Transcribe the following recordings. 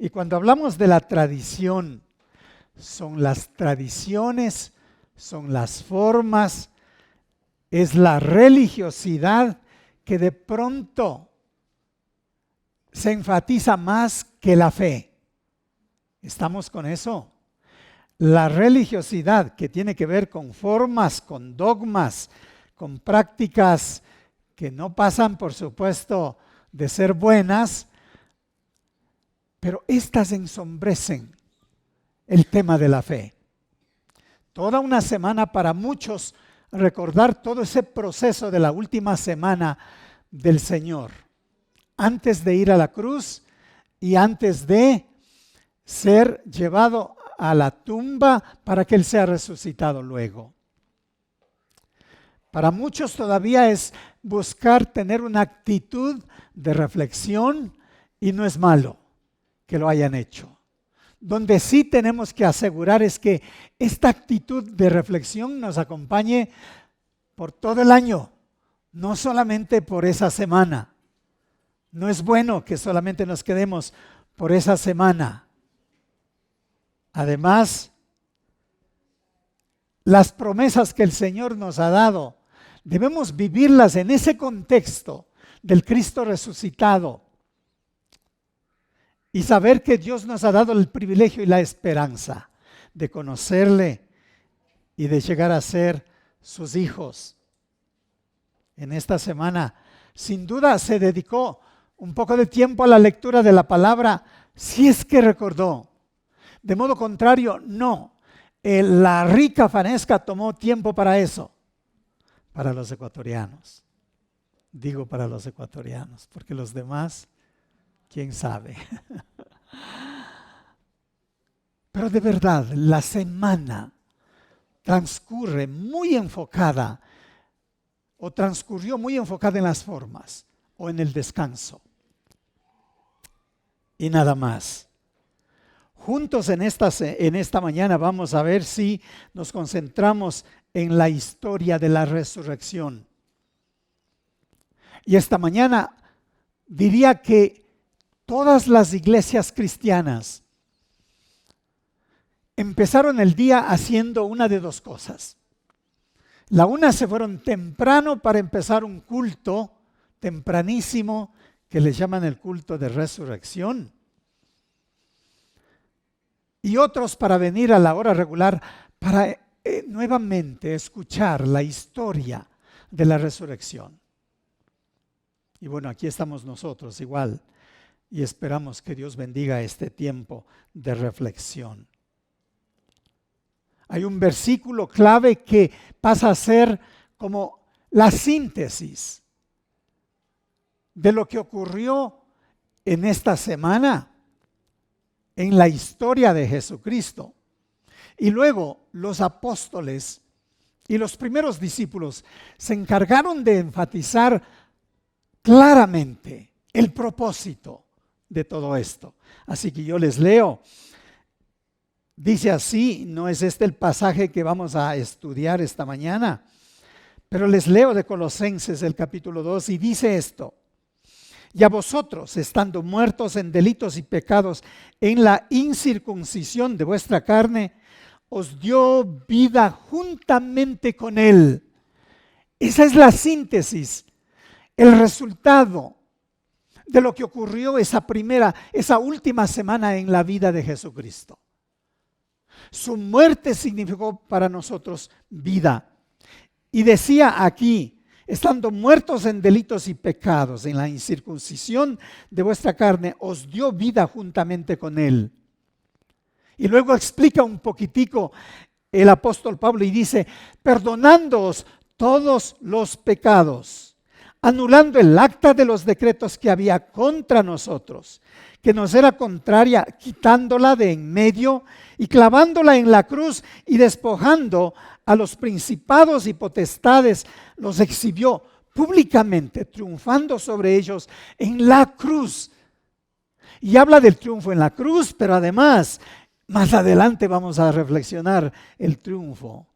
Y cuando hablamos de la tradición, son las tradiciones, son las formas, es la religiosidad que de pronto se enfatiza más que la fe. ¿Estamos con eso? La religiosidad que tiene que ver con formas, con dogmas, con prácticas que no pasan, por supuesto, de ser buenas, pero estas ensombrecen el tema de la fe. Toda una semana para muchos recordar todo ese proceso de la última semana del Señor, antes de ir a la cruz y antes de ser llevado a la tumba para que Él sea resucitado luego. Para muchos todavía es buscar tener una actitud de reflexión y no es malo que lo hayan hecho. Donde sí tenemos que asegurar es que esta actitud de reflexión nos acompañe por todo el año, no solamente por esa semana. No es bueno que solamente nos quedemos por esa semana. Además, las promesas que el Señor nos ha dado, debemos vivirlas en ese contexto del Cristo resucitado y saber que Dios nos ha dado el privilegio y la esperanza de conocerle y de llegar a ser sus hijos. En esta semana, sin duda, se dedicó un poco de tiempo a la lectura de la palabra, si es que recordó. De modo contrario, no. La rica Fanesca tomó tiempo para eso, para los ecuatorianos. Digo para los ecuatorianos, porque los demás, quién sabe. Pero de verdad, la semana transcurre muy enfocada, o transcurrió muy enfocada en las formas, o en el descanso. Y nada más. Juntos en esta mañana vamos a ver si nos concentramos en la historia de la resurrección. Y esta mañana diría que todas las iglesias cristianas empezaron el día haciendo una de dos cosas. La una, se fueron temprano para empezar un culto tempranísimo que les llaman el culto de resurrección. Y otros para venir a la hora regular para nuevamente escuchar la historia de la resurrección. Y bueno, aquí estamos nosotros igual y esperamos que Dios bendiga este tiempo de reflexión. Hay un versículo clave que pasa a ser como la síntesis de lo que ocurrió en esta semana en la historia de Jesucristo. Y luego los apóstoles y los primeros discípulos se encargaron de enfatizar claramente el propósito de todo esto. Así que yo les leo. Dice así, no es este el pasaje que vamos a estudiar esta mañana, pero les leo de Colosenses el capítulo 2 y dice esto: y a vosotros, estando muertos en delitos y pecados, en la incircuncisión de vuestra carne, os dio vida juntamente con Él. Esa es la síntesis, el resultado de lo que ocurrió esa última semana en la vida de Jesucristo. Su muerte significó para nosotros vida. Y decía aquí, estando muertos en delitos y pecados, en la incircuncisión de vuestra carne, os dio vida juntamente con Él. Y luego explica un poquitico el apóstol Pablo y dice, perdonándoos todos los pecados, anulando el acta de los decretos que había contra nosotros, que nos era contraria, quitándola de en medio y clavándola en la cruz y despojando a los principados y potestades, los exhibió públicamente, triunfando sobre ellos en la cruz. Y habla del triunfo en la cruz, pero además, más adelante vamos a reflexionar el triunfo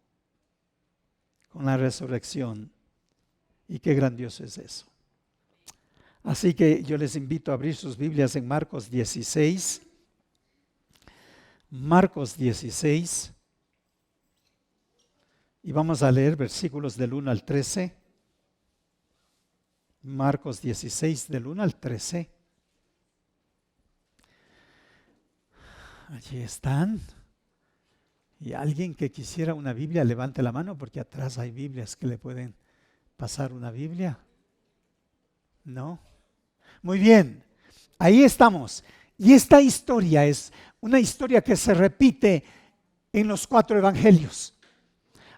con la resurrección. Y qué grandioso es eso. Así que yo les invito a abrir sus Biblias en Marcos 16. Marcos 16, y vamos a leer versículos del 1 al 13. Marcos 16, del 1 al 13. Allí están. Y alguien que quisiera una Biblia, levante la mano, porque atrás hay Biblias que le pueden pasar una Biblia. ¿No? Muy bien, ahí estamos. Y esta historia es una historia que se repite en los 4 evangelios.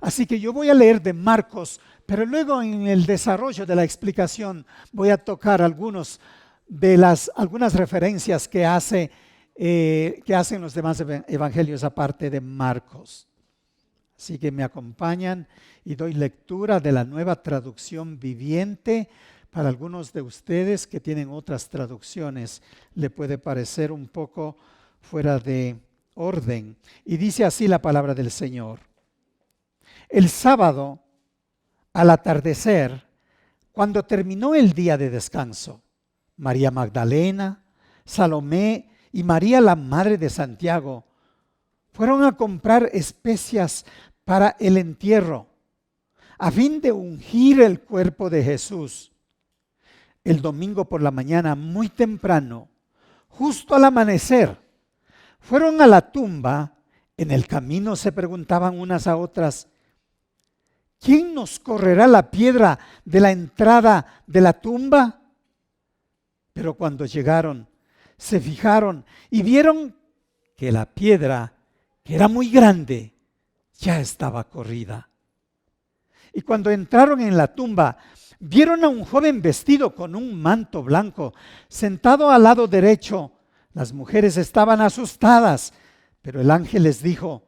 Así que yo voy a leer de Marcos, pero luego en el desarrollo de la explicación voy a tocar algunas referencias que hacen los demás evangelios aparte de Marcos. Así que me acompañan y doy lectura de la Nueva Traducción Viviente. Para algunos de ustedes que tienen otras traducciones, le puede parecer un poco fuera de orden. Y dice así la palabra del Señor. El sábado, al atardecer, cuando terminó el día de descanso, María Magdalena, Salomé y María, la madre de Santiago, fueron a comprar especias para el entierro, a fin de ungir el cuerpo de Jesús. El domingo por la mañana, muy temprano, justo al amanecer, fueron a la tumba. En el camino se preguntaban unas a otras: ¿quién nos correrá la piedra de la entrada de la tumba? Pero cuando llegaron, se fijaron y vieron que la piedra, que era muy grande, ya estaba corrida. Y cuando entraron en la tumba, vieron a un joven vestido con un manto blanco, sentado al lado derecho. Las mujeres estaban asustadas, pero el ángel les dijo: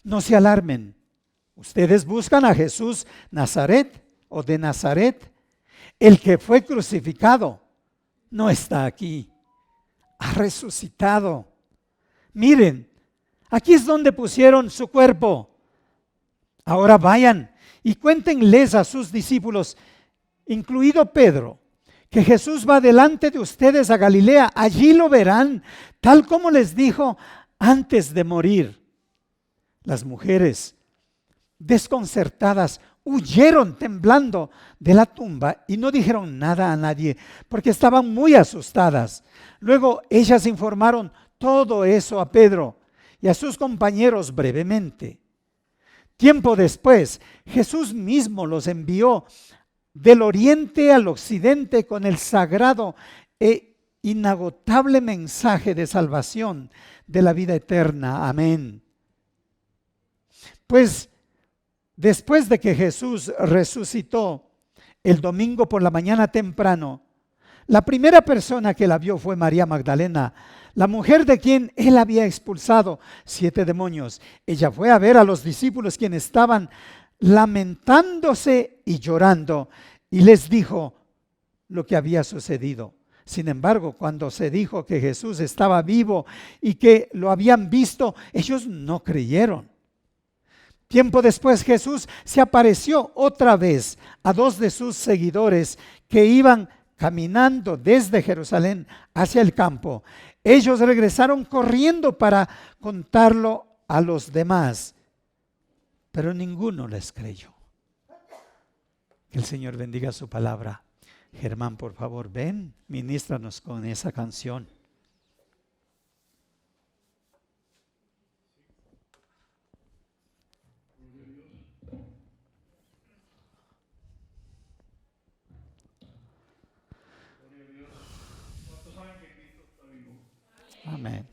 no se alarmen, ustedes buscan a Jesús de Nazaret, el que fue crucificado. No está aquí, ha resucitado. Miren, aquí es donde pusieron su cuerpo. Ahora vayan y cuéntenles a sus discípulos, incluido Pedro, que Jesús va delante de ustedes a Galilea. Allí lo verán, tal como les dijo antes de morir. Las mujeres, desconcertadas, huyeron temblando de la tumba y no dijeron nada a nadie, porque estaban muy asustadas. Luego ellas informaron todo eso a Pedro y a sus compañeros brevemente. Tiempo después, Jesús mismo los envió del oriente al occidente con el sagrado e inagotable mensaje de salvación de la vida eterna. Amén. Pues después de que Jesús resucitó el domingo por la mañana temprano, la primera persona que la vio fue María Magdalena, la mujer de quien él había expulsado 7 demonios. Ella fue a ver a los discípulos, quienes estaban lamentándose y llorando, y les dijo lo que había sucedido. Sin embargo, cuando se dijo que Jesús estaba vivo y que lo habían visto, ellos no creyeron. Tiempo después, Jesús se apareció otra vez a 2 de sus seguidores que iban caminando desde Jerusalén hacia el campo. Ellos regresaron corriendo para contarlo a los demás, pero ninguno les creyó. Que el Señor bendiga su palabra. Germán, por favor, ven, ministranos con esa canción. Amén.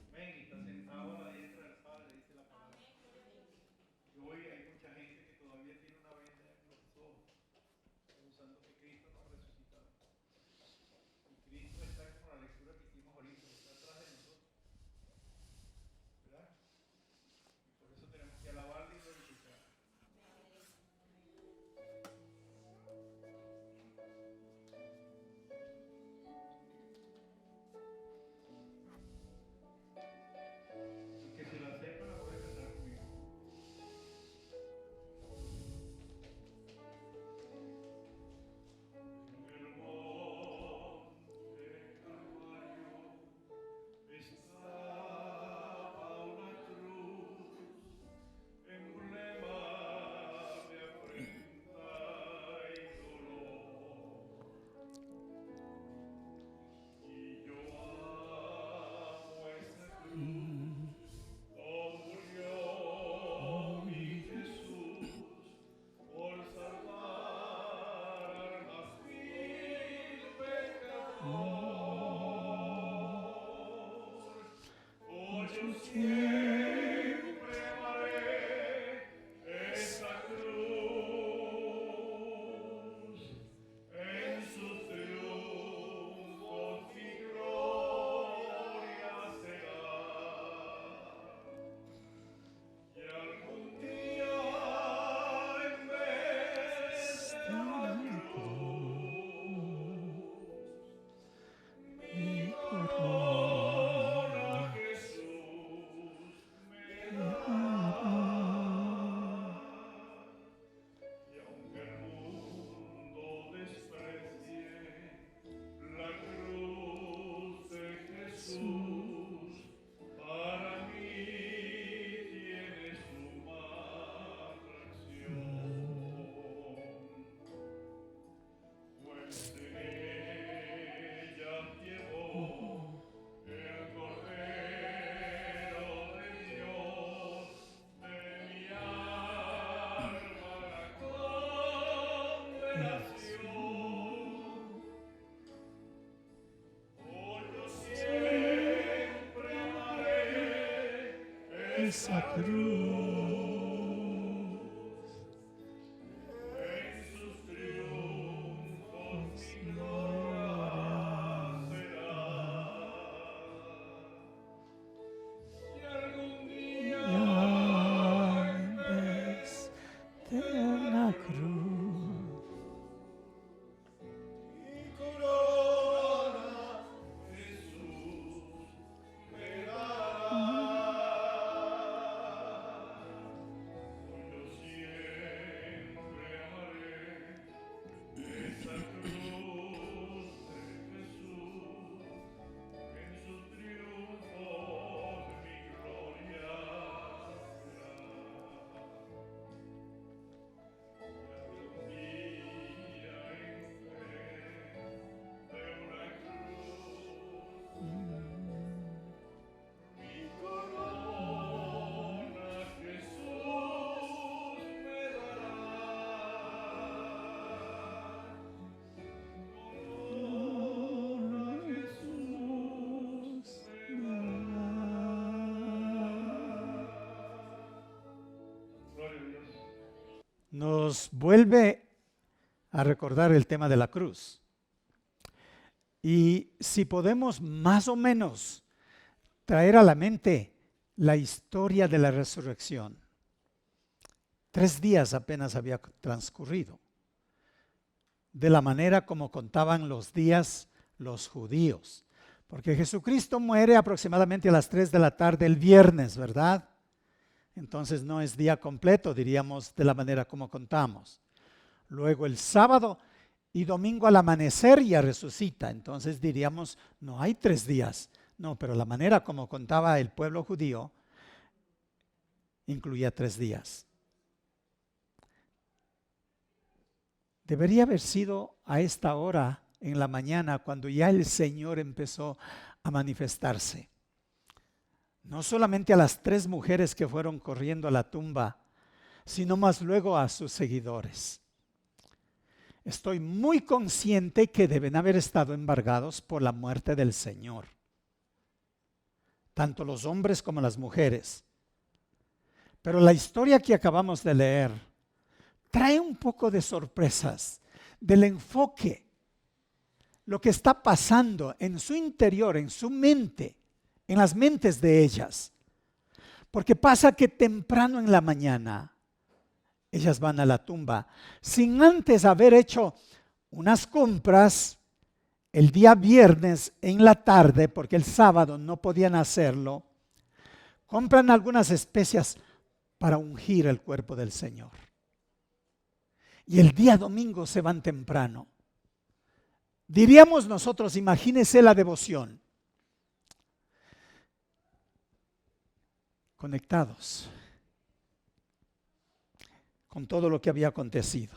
siempre amaré esa cruz, en sus triunfos mi gloria será. Y algún día en vez de la cruz, mi corona Jesús me dará. Y aunque el mundo desprecie la cruz de Jesús, para mí tiene suma atracción. Pues en ella llevó el Cordero de Dios, de mi alma la condenación. Oh, yo siempre amaré Esa cruz. en sus triunfos mi gloria será. Y algún día En vez de una cruz. mi corona Jesús me dará. Hoy yo siempre amaré esa cruz de Jesús, en sus triunfos mi gloria será. Y algún día en fe de una cruz, mi corona Jesús me dará. Corona Jesús me dará. Gloria a Dios. Nos vuelve a recordar el tema de la cruz. Y si podemos más o menos traer a la mente la historia de la resurrección. 3 días apenas había transcurrido, de la manera como contaban los días los judíos. Porque Jesucristo muere aproximadamente a las 3 de la tarde el viernes, ¿verdad? Entonces no es día completo, diríamos, de la manera como contamos. Luego el sábado y domingo al amanecer ya resucita. Entonces diríamos, no hay 3 días. No, pero la manera como contaba el pueblo judío incluía 3 días. Debería haber sido a esta hora en la mañana cuando ya el Señor empezó a manifestarse. No solamente a las 3 mujeres que fueron corriendo a la tumba, sino más luego a sus seguidores. Estoy muy consciente que deben haber estado embargados por la muerte del Señor, tanto los hombres como las mujeres. Pero la historia que acabamos de leer trae un poco de sorpresas del enfoque, lo que está pasando en su interior, en su mente, en las mentes de ellas. Porque pasa que temprano en la mañana ellas van a la tumba sin antes haber hecho unas compras el día viernes en la tarde, porque el sábado no podían hacerlo. Compran algunas especias para ungir el cuerpo del Señor. Y el día domingo se van temprano. Diríamos nosotros, imagínese la devoción. Conectados con todo lo que había acontecido.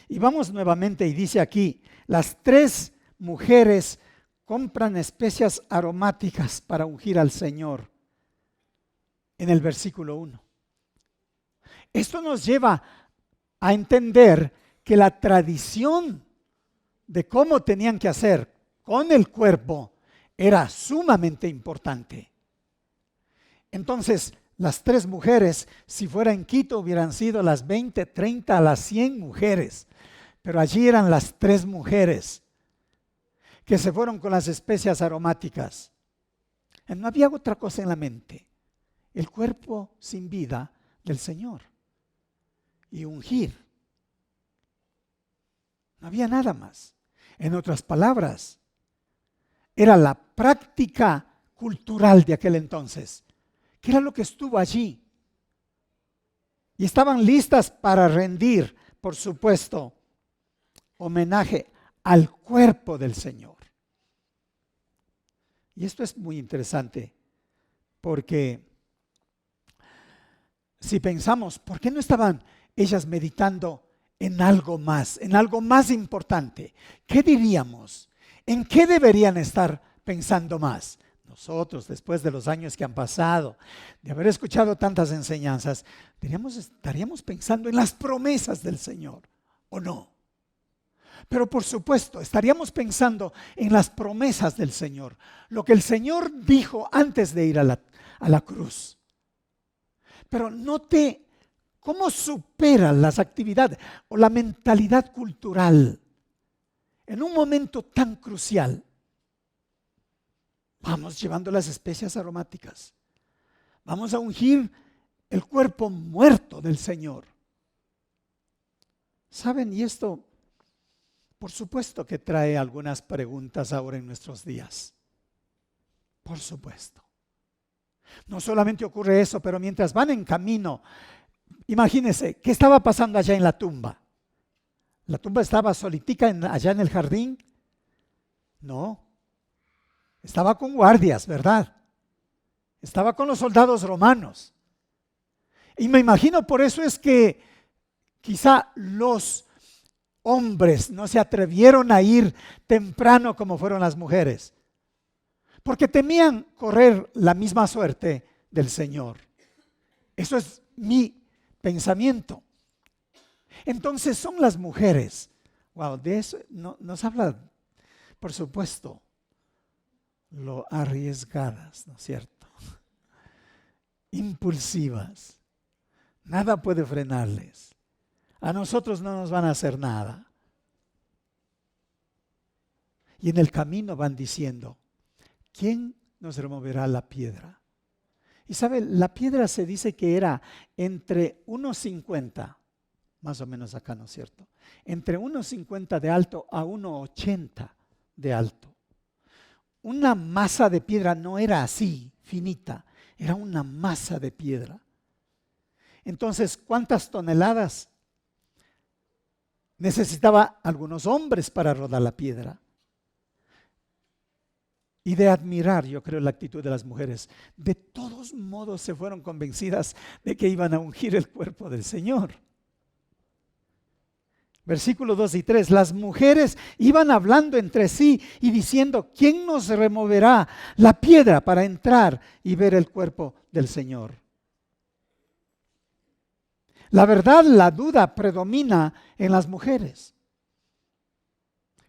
Y vamos nuevamente y dice aquí, las 3 mujeres compran especias aromáticas para ungir al Señor. En el versículo 1. Esto nos lleva a entender que la tradición de cómo tenían que hacer con el cuerpo era sumamente importante. Entonces, las 3 mujeres, si fuera en Quito, hubieran sido las 20, 30, las 100 mujeres. Pero allí eran las 3 mujeres que se fueron con las especias aromáticas. No había otra cosa en la mente. El cuerpo sin vida del Señor. Y ungir. No había nada más. En otras palabras, era la práctica cultural de aquel entonces, que era lo que estuvo allí. Y estaban listas para rendir, por supuesto, homenaje al cuerpo del Señor. Y esto es muy interesante, porque si pensamos, ¿por qué no estaban ellas meditando en algo más importante? ¿Qué diríamos? ¿En qué deberían estar pensando más? Nosotros, después de los años que han pasado, de haber escuchado tantas enseñanzas, estaríamos pensando en las promesas del Señor, ¿o no? Pero por supuesto, estaríamos pensando en las promesas del Señor, lo que el Señor dijo antes de ir a la cruz. Pero note cómo superan las actividades o la mentalidad cultural en un momento tan crucial. Vamos llevando las especias aromáticas. Vamos a ungir el cuerpo muerto del Señor. ¿Saben? Y esto, por supuesto que trae algunas preguntas ahora en nuestros días. Por supuesto. No solamente ocurre eso, pero mientras van en camino, imagínense, ¿qué estaba pasando allá en la tumba? ¿La tumba estaba solitica allá en el jardín? No. Estaba con guardias, ¿verdad? Estaba con los soldados romanos. Y me imagino por eso es que quizá los hombres no se atrevieron a ir temprano como fueron las mujeres, porque temían correr la misma suerte del Señor. Eso es mi pensamiento. Entonces son las mujeres. Wow, de eso nos habla, por supuesto, lo arriesgadas, ¿no es cierto? Impulsivas. Nada puede frenarles. A nosotros no nos van a hacer nada. Y en el camino van diciendo, ¿quién nos removerá la piedra? Y sabe, la piedra se dice que era entre 1,50, más o menos acá, ¿no es cierto? Entre 1,50 de alto a 1,80 de alto. Una masa de piedra no era así, finita, era una masa de piedra. Entonces, ¿cuántas toneladas necesitaba algunos hombres para rodar la piedra? Y de admirar, yo creo, la actitud de las mujeres. De todos modos se fueron convencidas de que iban a ungir el cuerpo del Señor. Versículos 2 y 3, las mujeres iban hablando entre sí y diciendo, ¿quién nos removerá la piedra para entrar y ver el cuerpo del Señor? La verdad, la duda predomina en las mujeres.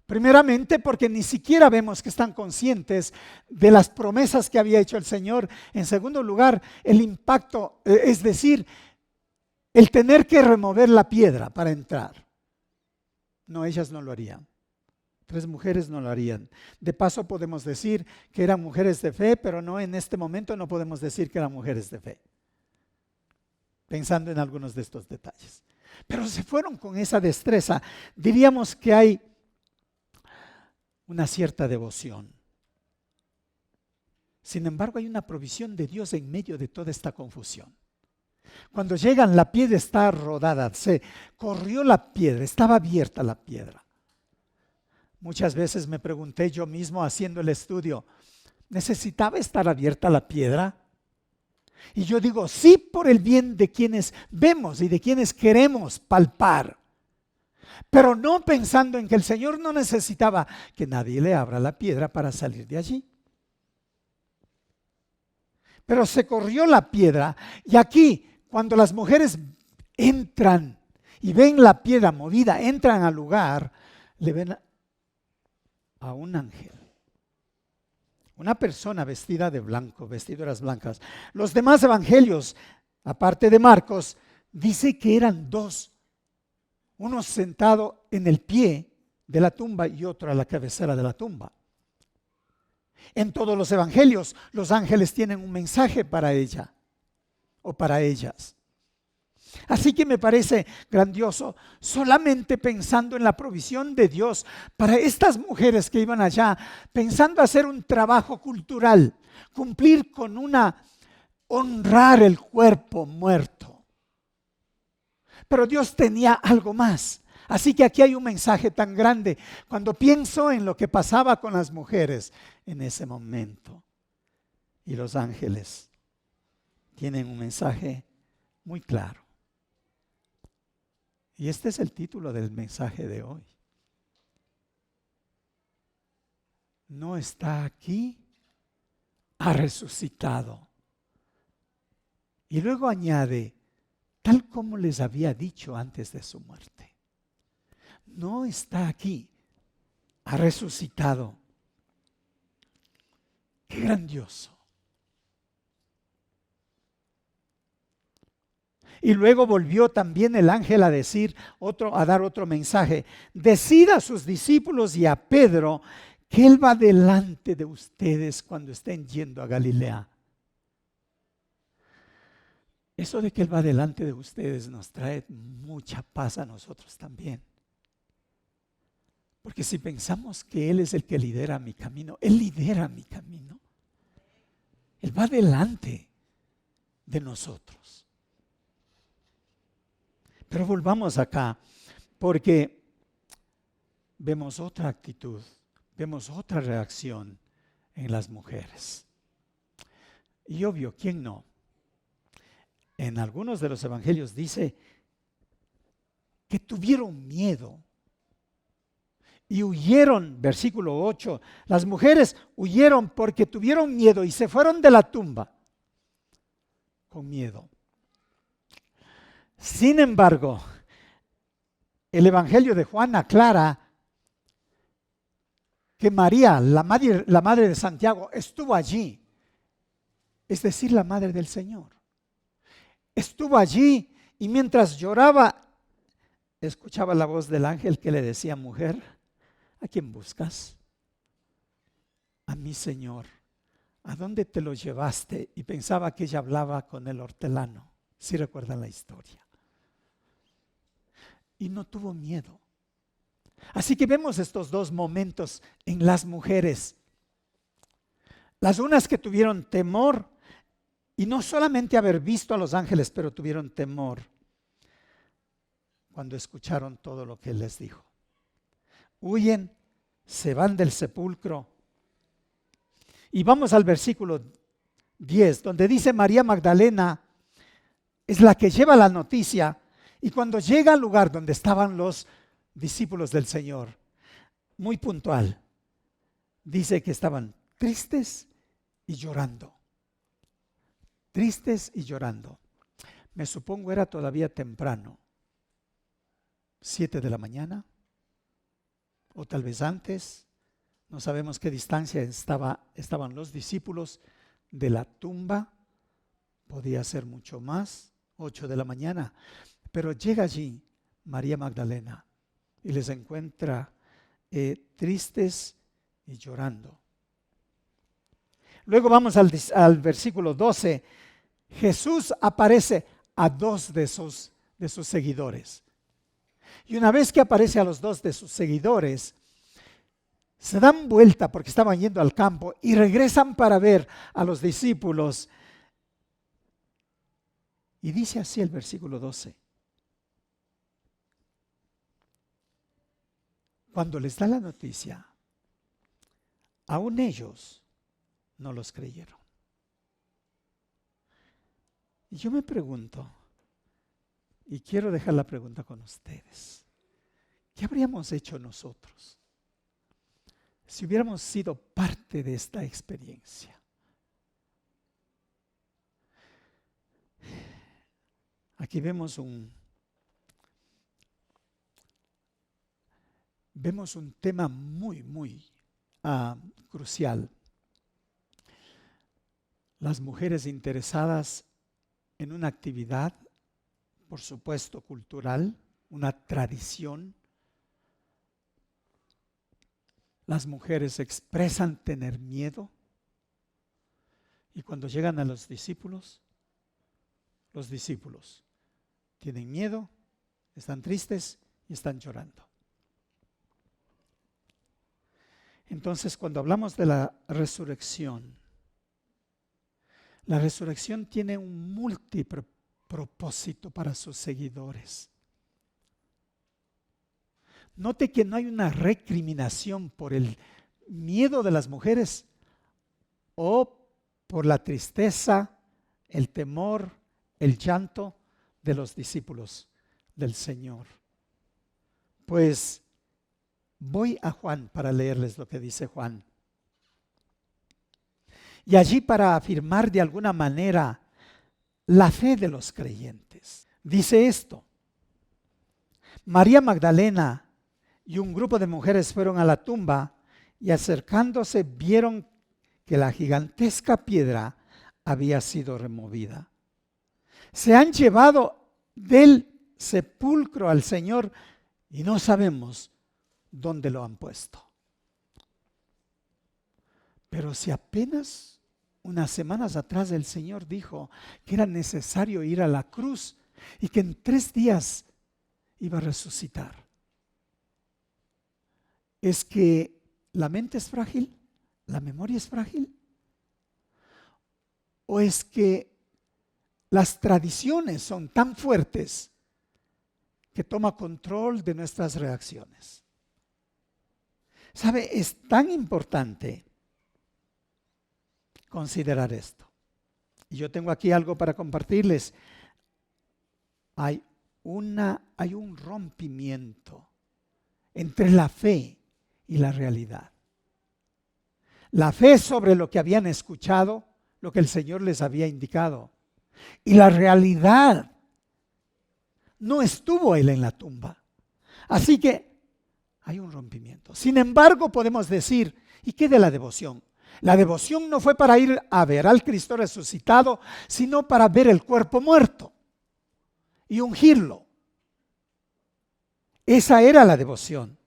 Primeramente porque ni siquiera vemos que están conscientes de las promesas que había hecho el Señor. En segundo lugar, el impacto, es decir, el tener que remover la piedra para entrar. No, ellas no lo harían. 3 mujeres no lo harían. De paso podemos decir que eran mujeres de fe, pero no, en este momento no podemos decir que eran mujeres de fe. Pensando en algunos de estos detalles. Pero se fueron con esa destreza. Diríamos que hay una cierta devoción. Sin embargo, hay una provisión de Dios en medio de toda esta confusión. Cuando llegan, la piedra está rodada, se corrió la piedra, estaba abierta la piedra. Muchas veces me pregunté yo mismo haciendo el estudio, ¿necesitaba estar abierta la piedra? Y yo digo, sí, por el bien de quienes vemos y de quienes queremos palpar. Pero no pensando en que el Señor no necesitaba que nadie le abra la piedra para salir de allí. Pero se corrió la piedra y aquí, cuando las mujeres entran y ven la piedra movida, entran al lugar, le ven a un ángel Una persona vestida de blanco, vestiduras blancas. Los demás evangelios, aparte de Marcos, dice que eran dos. Uno sentado en el pie de la tumba y otro a la cabecera de la tumba. En todos los evangelios, los ángeles tienen un mensaje para ella o para ellas. Así que me parece grandioso, solamente pensando en la provisión de Dios para estas mujeres que iban allá, pensando hacer un trabajo cultural, cumplir con honrar el cuerpo muerto. Pero Dios tenía algo más. Así que aquí hay un mensaje tan grande cuando pienso en lo que pasaba con las mujeres en ese momento. Y los ángeles tienen un mensaje muy claro. Y este es el título del mensaje de hoy. No está aquí, ha resucitado. Y luego añade, tal como les había dicho antes de su muerte. No está aquí, ha resucitado. Qué grandioso. Y luego volvió también el ángel a dar otro mensaje. Decid a sus discípulos y a Pedro que él va delante de ustedes cuando estén yendo a Galilea. Eso de que él va delante de ustedes nos trae mucha paz a nosotros también. Porque si pensamos que él es el que lidera mi camino, él lidera mi camino. Él va delante de nosotros. Pero volvamos acá, porque vemos otra actitud, vemos otra reacción en las mujeres. Y obvio, ¿quién no? En algunos de los evangelios dice que tuvieron miedo y huyeron, versículo 8. Las mujeres huyeron porque tuvieron miedo y se fueron de la tumba con miedo. Sin embargo, el Evangelio de Juan aclara que María, la madre de Santiago, estuvo allí. Es decir, la madre del Señor. Estuvo allí y mientras lloraba, escuchaba la voz del ángel que le decía, mujer, ¿a quién buscas? A mi Señor. ¿A dónde te lo llevaste? Y pensaba que ella hablaba con el hortelano. Si recuerdan la historia. Y no tuvo miedo. Así que vemos estos dos momentos en las mujeres. Las unas que tuvieron temor, y no solamente haber visto a los ángeles, pero tuvieron temor cuando escucharon todo lo que él les dijo. Huyen, se van del sepulcro. Y vamos al versículo 10, donde dice María Magdalena es la que lleva la noticia. Y cuando llega al lugar donde estaban los discípulos del Señor, muy puntual, dice que estaban tristes y llorando. Tristes y llorando. Me supongo era todavía temprano, 7 de la mañana, o tal vez antes. No sabemos qué distancia estaban los discípulos de la tumba. Podía ser mucho más, 8 de la mañana. Pero llega allí María Magdalena y les encuentra tristes y llorando. Luego vamos al versículo 12. Jesús aparece a dos de sus seguidores. Y una vez que aparece a los dos de sus seguidores, se dan vuelta porque estaban yendo al campo y regresan para ver a los discípulos. Y dice así el versículo 12. Cuando les da la noticia, aún ellos no los creyeron. Y yo me pregunto, y quiero dejar la pregunta con ustedes, ¿qué habríamos hecho nosotros si hubiéramos sido parte de esta experiencia? Aquí vemos un tema muy, muy crucial. las mujeres interesadas en una actividad, por supuesto cultural, una tradición. Las mujeres expresan tener miedo y cuando llegan a los discípulos tienen miedo, están tristes y están llorando. Entonces, cuando hablamos de la resurrección tiene un múltiple propósito para sus seguidores. Note que no hay una recriminación por el miedo de las mujeres o por la tristeza, el temor, el llanto de los discípulos del Señor. Pues voy a Juan para leerles lo que dice Juan. Y allí para afirmar de alguna manera la fe de los creyentes. Dice esto: María Magdalena y un grupo de mujeres fueron a la tumba y acercándose vieron que la gigantesca piedra había sido removida. Se han llevado del sepulcro al Señor y no sabemos dónde lo han puesto. Pero si apenas unas semanas atrás el Señor dijo que era necesario ir a la cruz y que en 3 días iba a resucitar. ¿Es que la mente es frágil? ¿La memoria es frágil? ¿O es que las tradiciones son tan fuertes que toma control de nuestras reacciones? ¿Sabe? Es tan importante considerar esto. Y yo tengo aquí algo para compartirles. Hay un rompimiento entre la fe y la realidad. La fe sobre lo que habían escuchado, lo que el Señor les había indicado. Y la realidad, no estuvo Él en la tumba. Así que hay un rompimiento. Sin embargo, podemos decir, ¿y qué de la devoción? La devoción no fue para ir a ver al Cristo resucitado, sino para ver el cuerpo muerto y ungirlo. Esa era la devoción.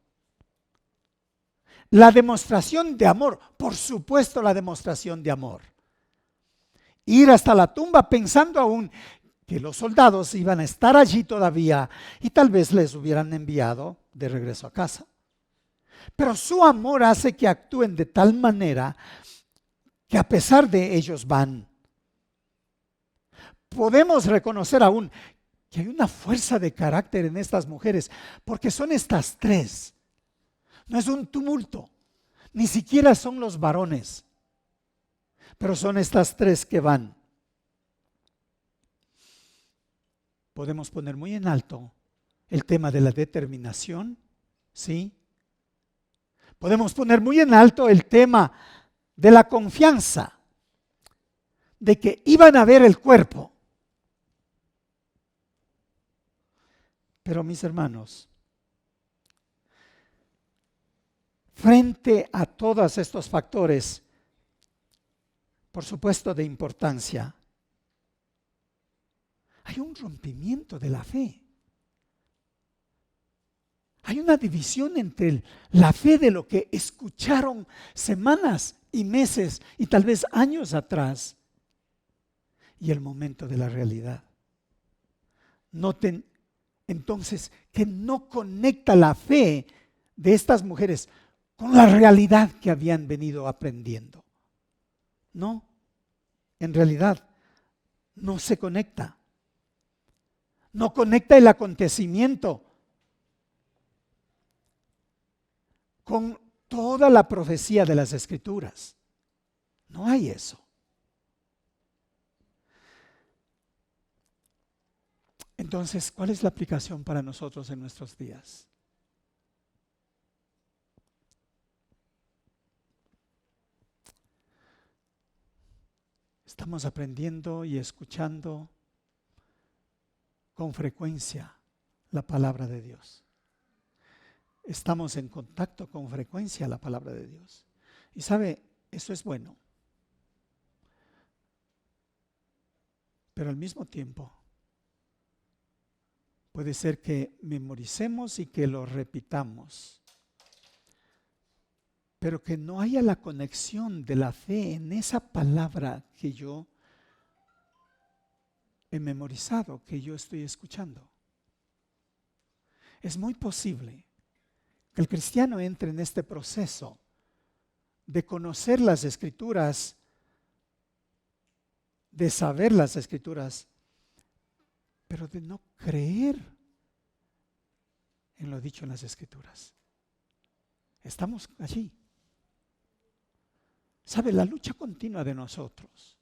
La demostración de amor, por supuesto la demostración de amor. Ir hasta la tumba pensando aún que los soldados iban a estar allí todavía y tal vez les hubieran enviado de regreso a casa. Pero su amor hace que actúen de tal manera que a pesar de ellos van. Podemos reconocer aún que hay una fuerza de carácter en estas mujeres, porque son estas 3. No es un tumulto, ni siquiera son los varones, pero son estas 3 que van. Podemos poner muy en alto el tema de la determinación, ¿sí? Podemos poner muy en alto el tema de la confianza, de que iban a ver el cuerpo. Pero mis hermanos, frente a todos estos factores, por supuesto de importancia, hay un rompimiento de la fe. Hay una división entre la fe de lo que escucharon semanas y meses y tal vez años atrás y el momento de la realidad. Noten entonces que no conecta la fe de estas mujeres con la realidad que habían venido aprendiendo. No, en realidad no se conecta. No conecta el acontecimiento con toda la profecía de las Escrituras. No hay eso. Entonces, ¿cuál es la aplicación para nosotros en nuestros días? Estamos aprendiendo y escuchando con frecuencia la palabra de Dios. Estamos en contacto con frecuencia la palabra de Dios. Y sabe, eso es bueno. Pero al mismo tiempo, puede ser que memoricemos y que lo repitamos, pero que no haya la conexión de la fe en esa palabra que yo he memorizado, que yo estoy escuchando. Es muy posible que el cristiano entre en este proceso de conocer las Escrituras, de saber las Escrituras, pero de no creer en lo dicho en las Escrituras. Estamos allí. ¿Sabe? La lucha continua de nosotros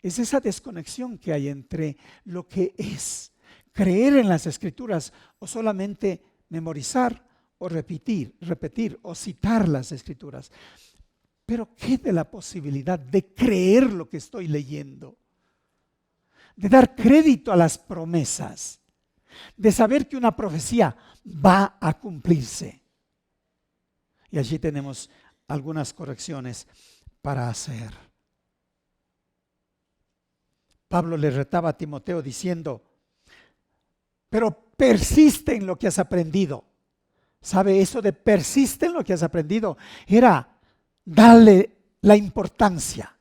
es esa desconexión que hay entre lo que es creer en las Escrituras o solamente memorizar o repetir o citar las Escrituras. Pero ¿qué de la posibilidad de creer lo que estoy leyendo? De dar crédito a las promesas, de saber que una profecía va a cumplirse. Y allí tenemos algunas correcciones para hacer. Pablo le retaba a Timoteo diciendo, pero persiste en lo que has aprendido. ¿Sabe? Eso de persiste en lo que has aprendido era darle la importancia.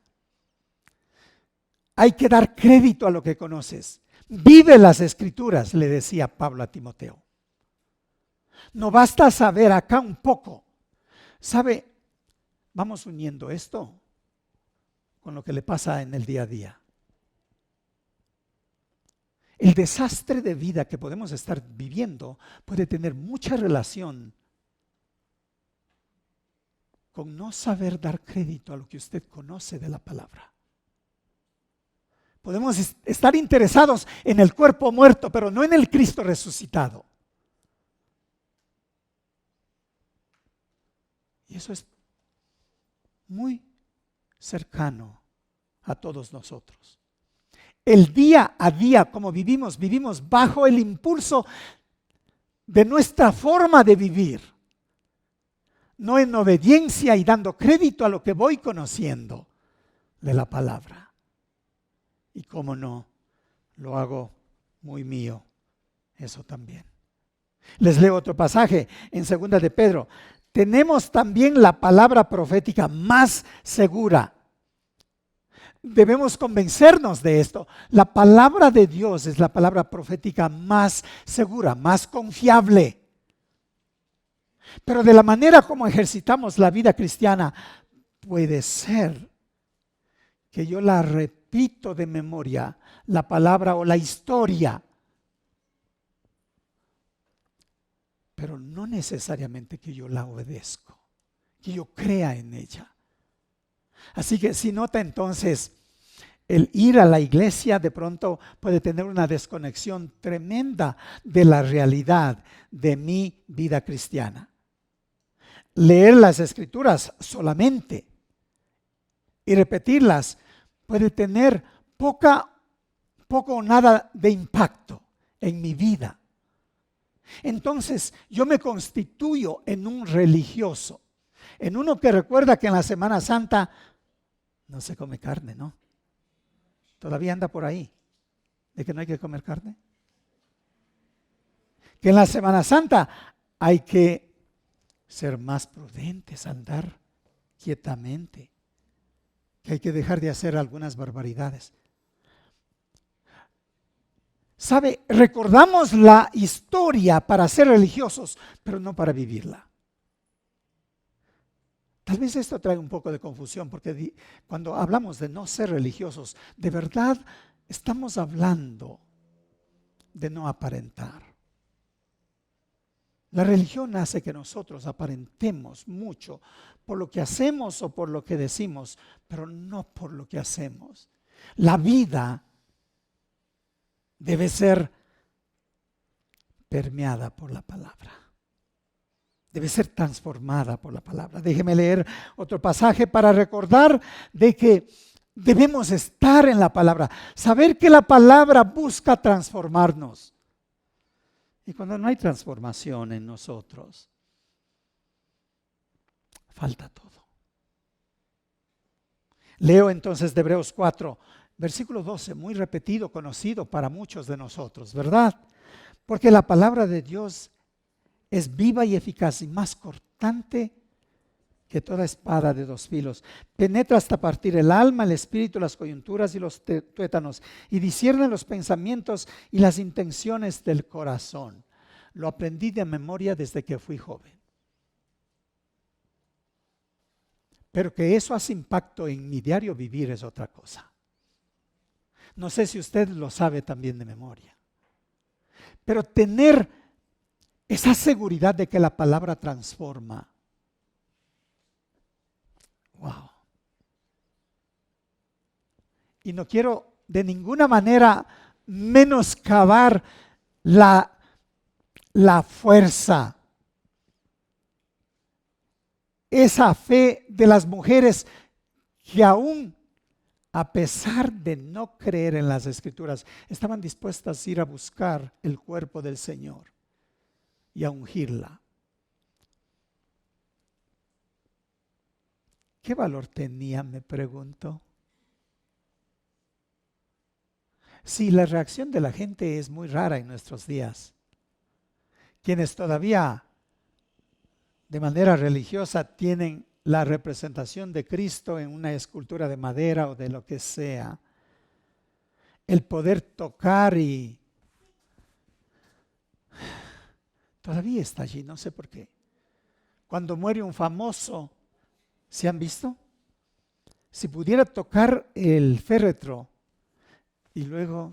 Hay que dar crédito a lo que conoces. Vive las Escrituras, le decía Pablo a Timoteo. No basta saber acá un poco. ¿Sabe? Vamos uniendo esto con lo que le pasa en el día a día. El desastre de vida que podemos estar viviendo puede tener mucha relación con no saber dar crédito a lo que usted conoce de la palabra. Podemos estar interesados en el cuerpo muerto, pero no en el Cristo resucitado. Y eso es muy cercano a todos nosotros. El día a día, como vivimos bajo el impulso de nuestra forma de vivir, no en obediencia y dando crédito a lo que voy conociendo de la palabra. Y cómo no, lo hago muy mío, eso también. Les leo otro pasaje en 2 de Pedro. Tenemos también la palabra profética más segura. Debemos convencernos de esto. La palabra de Dios es la palabra profética más segura, más confiable. Pero de la manera como ejercitamos la vida cristiana, puede ser que yo la repito de memoria, la palabra o la historia, pero no necesariamente que yo la obedezco, que yo crea en ella. Así que si nota entonces, el ir a la iglesia de pronto puede tener una desconexión tremenda de la realidad de mi vida cristiana. Leer las Escrituras solamente y repetirlas puede tener poco o nada de impacto en mi vida. Entonces yo me constituyo en un religioso, en uno que recuerda que en la Semana Santa no se come carne, ¿no? Todavía anda por ahí, de que no hay que comer carne. Que en la Semana Santa hay que ser más prudentes, andar quietamente, que hay que dejar de hacer algunas barbaridades. ¿Sabe? Recordamos la historia para ser religiosos, pero no para vivirla. Tal vez esto trae un poco de confusión, porque cuando hablamos de no ser religiosos, de verdad estamos hablando de no aparentar. La religión hace que nosotros aparentemos mucho por lo que hacemos o por lo que decimos, pero no por lo que hacemos. La vida debe ser permeada por la palabra. Debe ser transformada por la palabra. Déjeme leer otro pasaje para recordar de que debemos estar en la palabra. Saber que la palabra busca transformarnos. Y cuando no hay transformación en nosotros, falta todo. Leo entonces de Hebreos 4, Versículo 12, muy repetido, conocido para muchos de nosotros, ¿verdad? Porque la palabra de Dios es viva y eficaz y más cortante que toda espada de dos filos. Penetra hasta partir el alma, el espíritu, las coyunturas y los tuétanos, y discierne los pensamientos y las intenciones del corazón. Lo aprendí de memoria desde que fui joven. Pero que eso hace impacto en mi diario vivir es otra cosa. No sé si usted lo sabe también de memoria. Pero tener esa seguridad de que la palabra transforma. Wow. Y no quiero de ninguna manera menoscabar la fuerza, esa fe de las mujeres que aún, a pesar de no creer en las Escrituras, estaban dispuestas a ir a buscar el cuerpo del Señor y a ungirla. ¿Qué valor tenía, me pregunto? Sí, la reacción de la gente es muy rara en nuestros días. Quienes todavía de manera religiosa tienen la representación de Cristo en una escultura de madera o de lo que sea, el poder tocar y todavía está allí, no sé por qué. Cuando muere un famoso, ¿se han visto? Si pudiera tocar el féretro y luego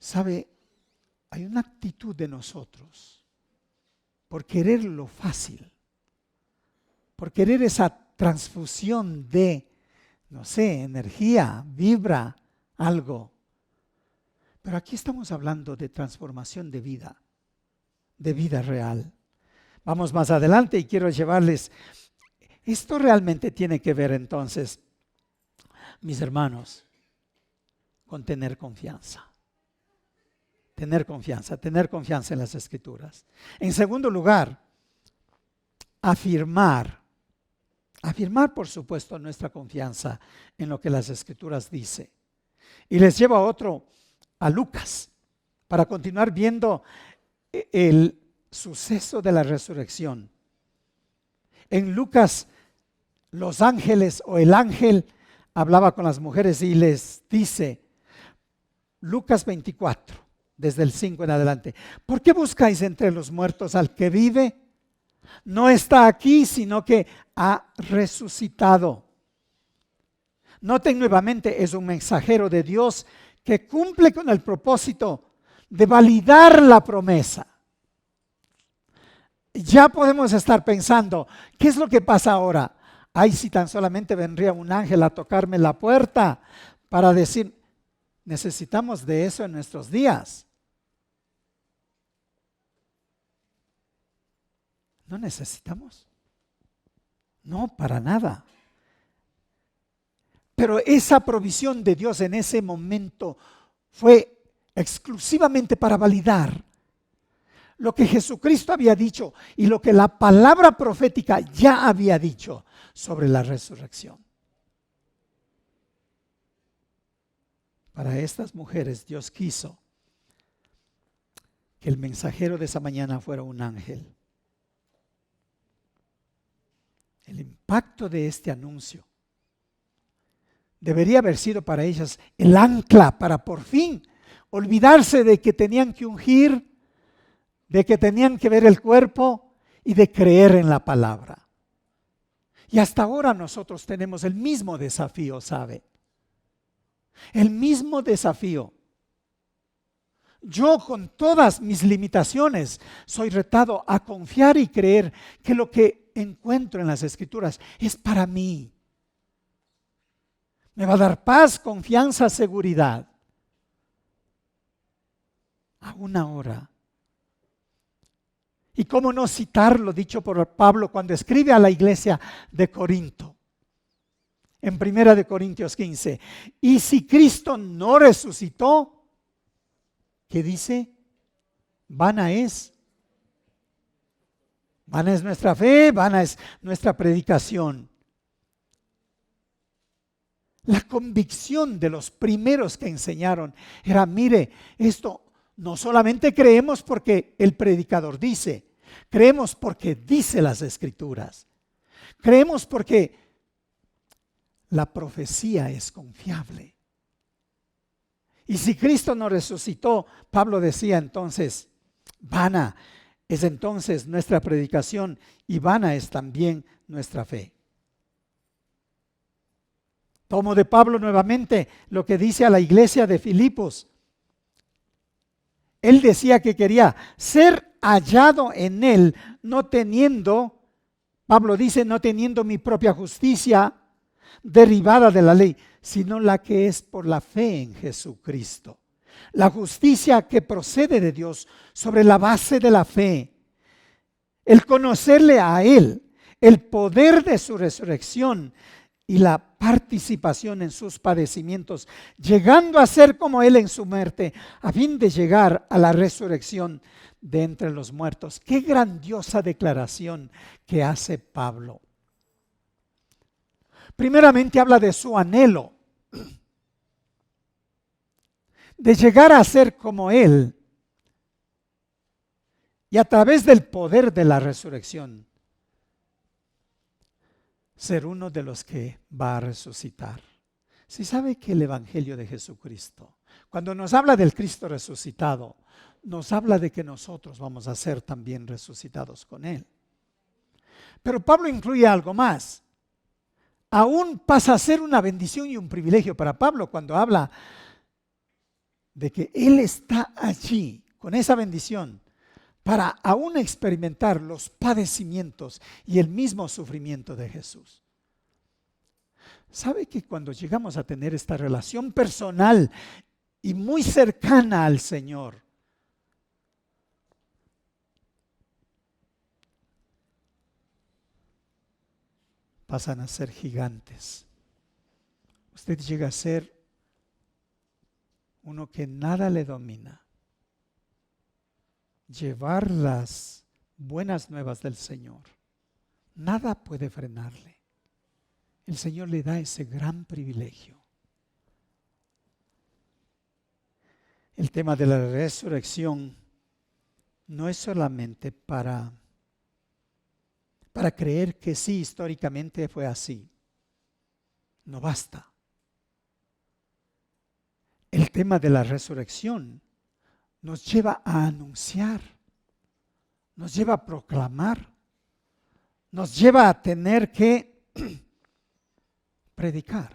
¿sabe? Hay una actitud de nosotros por querer lo fácil, por querer esa transfusión de, no sé, energía, vibra, algo. Pero aquí estamos hablando de transformación de vida real. Vamos más adelante y quiero llevarles, esto realmente tiene que ver entonces, mis hermanos, con tener confianza. Tener confianza en las Escrituras. En segundo lugar, afirmar por supuesto nuestra confianza en lo que las Escrituras dice. Y les llevo a Lucas, para continuar viendo el suceso de la resurrección. En Lucas, los ángeles o el ángel hablaba con las mujeres y les dice, Lucas 24. Desde el 5 en adelante. ¿Por qué buscáis entre los muertos al que vive? No está aquí, sino que ha resucitado. Noten nuevamente, es un mensajero de Dios que cumple con el propósito de validar la promesa. Ya podemos estar pensando, ¿qué es lo que pasa ahora? Ay, si tan solamente vendría un ángel a tocarme la puerta para decir, necesitamos de eso en nuestros días. No necesitamos. No, para nada. Pero esa provisión de Dios en ese momento fue exclusivamente para validar lo que Jesucristo había dicho y lo que la palabra profética ya había dicho sobre la resurrección. Para estas mujeres Dios quiso que el mensajero de esa mañana fuera un ángel. El impacto de este anuncio debería haber sido para ellas el ancla para por fin olvidarse de que tenían que ungir, de que tenían que ver el cuerpo y de creer en la palabra. Y hasta ahora nosotros tenemos el mismo desafío, ¿sabe? El mismo desafío. Yo, con todas mis limitaciones, soy retado a confiar y creer que lo que encuentro en las Escrituras es para mí. Me va a dar paz, confianza, seguridad. Aún ahora. Y cómo no citar lo dicho por Pablo cuando escribe a la iglesia de Corinto. En 1 Corintios 15. Y si Cristo no resucitó, ¿qué dice? Vana es Vana es nuestra fe, vana es nuestra predicación. La convicción de los primeros que enseñaron era, mire, esto no solamente creemos porque el predicador dice, creemos porque dice las Escrituras. Creemos porque la profecía es confiable. Y si Cristo no resucitó, Pablo decía entonces, vana es entonces nuestra predicación y vana es también nuestra fe. Tomo de Pablo nuevamente lo que dice a la iglesia de Filipos. Él decía que quería ser hallado en él, no teniendo, Pablo dice, no teniendo mi propia justicia derivada de la ley, sino la que es por la fe en Jesucristo. La justicia que procede de Dios sobre la base de la fe. El conocerle a Él, el poder de su resurrección y la participación en sus padecimientos, llegando a ser como Él en su muerte, a fin de llegar a la resurrección de entre los muertos. Qué grandiosa declaración que hace Pablo. Primeramente habla de su anhelo de llegar a ser como Él y a través del poder de la resurrección ser uno de los que va a resucitar. Si sabe que el Evangelio de Jesucristo, cuando nos habla del Cristo resucitado, nos habla de que nosotros vamos a ser también resucitados con Él. Pero Pablo incluye algo más. Aún pasa a ser una bendición y un privilegio para Pablo cuando habla de que Él está allí con esa bendición para aún experimentar los padecimientos y el mismo sufrimiento de Jesús. ¿Sabe que cuando llegamos a tener esta relación personal y muy cercana al Señor, pasan a ser gigantes? Usted llega a ser uno que nada le domina. Llevar las buenas nuevas del Señor, nada puede frenarle. El Señor le da ese gran privilegio. El tema de la resurrección no es solamente para creer que sí, históricamente fue así. No basta. El tema de la resurrección nos lleva a anunciar, nos lleva a proclamar, nos lleva a tener que predicar.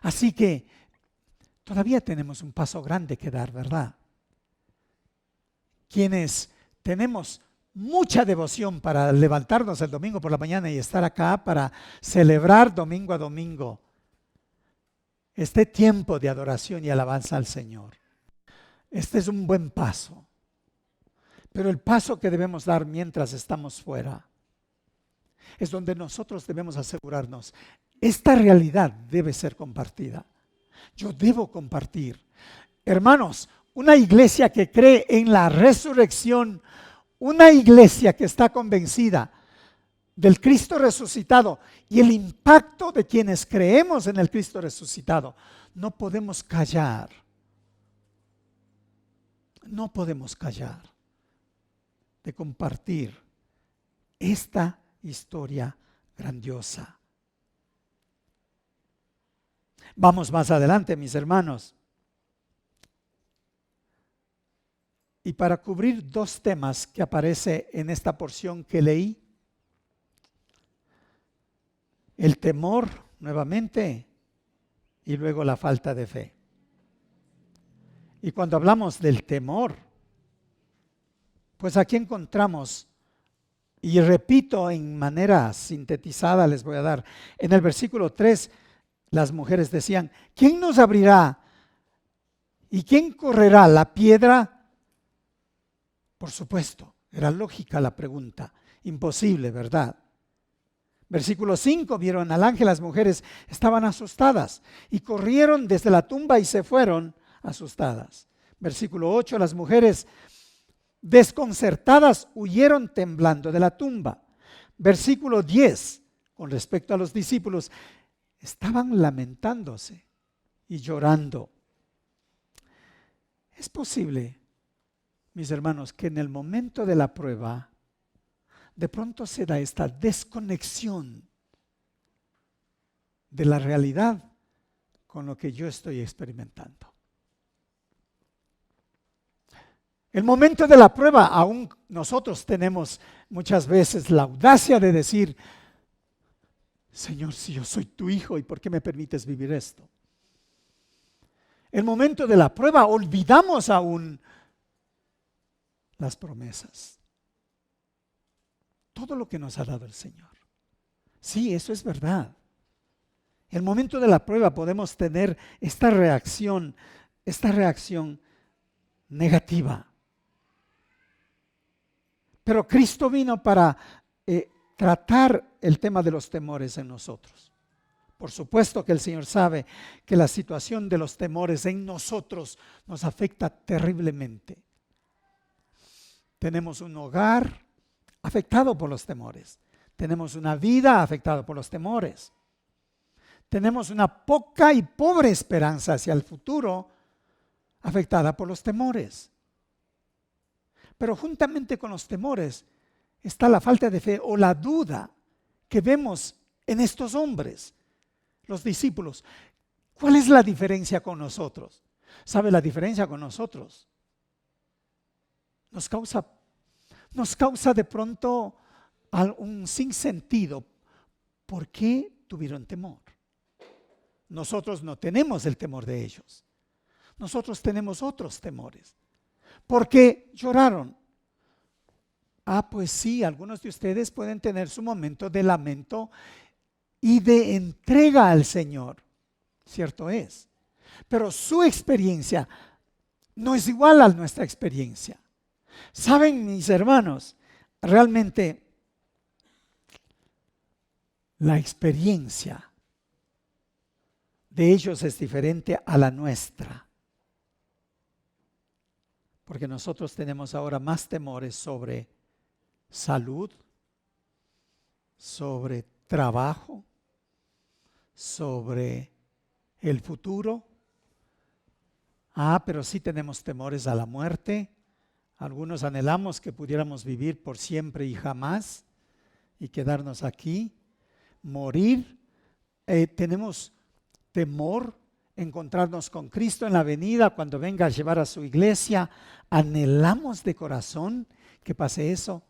Así que todavía tenemos un paso grande que dar, ¿verdad? Quienes tenemos mucha devoción para levantarnos el domingo por la mañana y estar acá para celebrar domingo a domingo este tiempo de adoración y alabanza al Señor. Este es un buen paso. Pero el paso que debemos dar mientras estamos fuera es donde nosotros debemos asegurarnos. Esta realidad debe ser compartida. Yo debo compartir. Hermanos, una iglesia que cree en la resurrección, una iglesia que está convencida del Cristo resucitado y el impacto de quienes creemos en el Cristo resucitado, no podemos callar. No podemos callar de compartir esta historia grandiosa. Vamos más adelante, mis hermanos. Y para cubrir dos temas que aparece en esta porción que leí, el temor nuevamente y luego la falta de fe. Y cuando hablamos del temor, pues aquí encontramos, y repito en manera sintetizada les voy a dar, en el versículo 3 las mujeres decían, ¿quién nos abrirá? ¿Y quién correrá la piedra? Por supuesto, era lógica la pregunta, imposible, ¿verdad? Versículo 5, vieron al ángel, las mujeres estaban asustadas y corrieron desde la tumba y se fueron asustadas. Versículo 8, las mujeres desconcertadas, huyeron temblando de la tumba. Versículo 10, con respecto a los discípulos, estaban lamentándose y llorando. Es posible, mis hermanos, que en el momento de la prueba, de pronto se da esta desconexión de la realidad con lo que yo estoy experimentando. El momento de la prueba, aún nosotros tenemos muchas veces la audacia de decir: Señor, si yo soy tu hijo, ¿y por qué me permites vivir esto? El momento de la prueba olvidamos aún las promesas, todo lo que nos ha dado el Señor. Sí, eso es verdad. El momento de la prueba podemos tener esta reacción negativa. Pero Cristo vino para tratar el tema de los temores en nosotros. Por supuesto que el Señor sabe que la situación de los temores en nosotros nos afecta terriblemente. Tenemos un hogar afectado por los temores. Tenemos una vida afectada por los temores. Tenemos una poca y pobre esperanza hacia el futuro afectada por los temores. Pero juntamente con los temores está la falta de fe o la duda que vemos en estos hombres, los discípulos. ¿Cuál es la diferencia con nosotros? ¿Sabe la diferencia con nosotros? Nos causa de pronto un sinsentido. ¿Por qué tuvieron temor? Nosotros no tenemos el temor de ellos. Nosotros tenemos otros temores. ¿Por qué lloraron? Pues sí, algunos de ustedes pueden tener su momento de lamento y de entrega al Señor. Cierto es. Pero su experiencia no es igual a nuestra experiencia. ¿Saben, mis hermanos? Realmente la experiencia de ellos es diferente a la nuestra. Porque nosotros tenemos ahora más temores sobre salud, sobre trabajo, sobre el futuro. Pero sí tenemos temores a la muerte. Algunos anhelamos que pudiéramos vivir por siempre y jamás y quedarnos aquí, morir. Tenemos temor encontrarnos con Cristo en la venida cuando venga a llevar a su iglesia. Anhelamos de corazón que pase eso.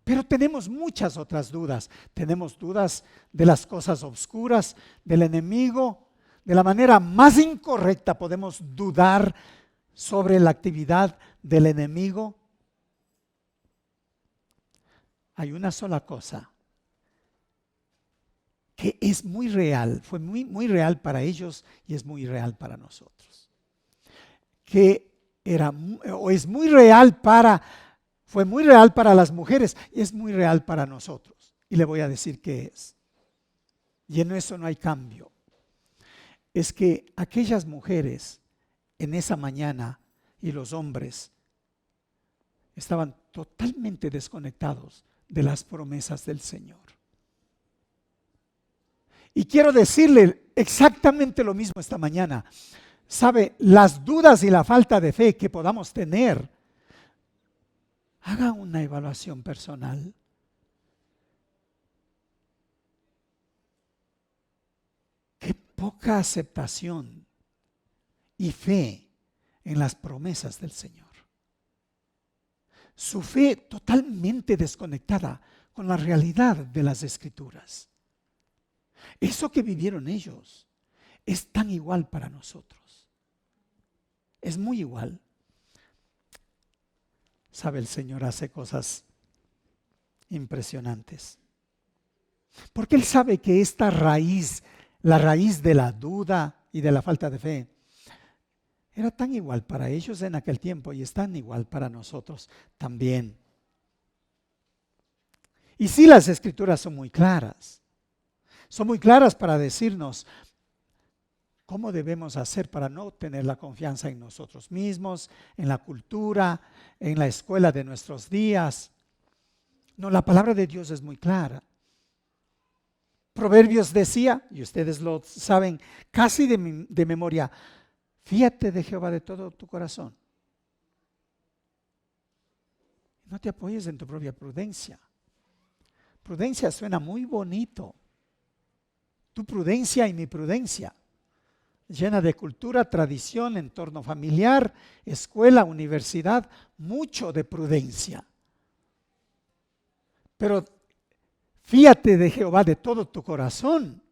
Pero tenemos muchas otras dudas. Tenemos dudas de las cosas oscuras, del enemigo. De la manera más incorrecta podemos dudar sobre la actividad del enemigo. Hay una sola cosa que es muy real, fue muy real para ellos y es muy real para nosotros. Fue muy real para las mujeres y es muy real para nosotros. Y le voy a decir qué es. Y en eso no hay cambio. Es que aquellas mujeres en esa mañana y los hombres estaban totalmente desconectados de las promesas del Señor. Y quiero decirle exactamente lo mismo esta mañana. ¿Sabe? Las dudas y la falta de fe que podamos tener, haga una evaluación personal. Qué poca aceptación y fe en las promesas del Señor. Su fe totalmente desconectada con la realidad de las Escrituras. Eso que vivieron ellos es tan igual para nosotros. Es muy igual. Sabe, el Señor hace cosas impresionantes. Porque Él sabe que esta raíz, la raíz de la duda y de la falta de fe, era tan igual para ellos en aquel tiempo y es tan igual para nosotros también. Y sí, las Escrituras son muy claras. Son muy claras para decirnos ¿Cómo debemos hacer para no tener la confianza en nosotros mismos, en la cultura, en la escuela de nuestros días? No, la palabra de Dios es muy clara. Proverbios decía, y ustedes lo saben casi de memoria, fíate de Jehová de todo tu corazón. No te apoyes en tu propia prudencia. Prudencia suena muy bonito. Tu prudencia y mi prudencia, llena de cultura, tradición, entorno familiar, escuela, universidad, mucho de prudencia. Pero fíate de Jehová de todo tu corazón.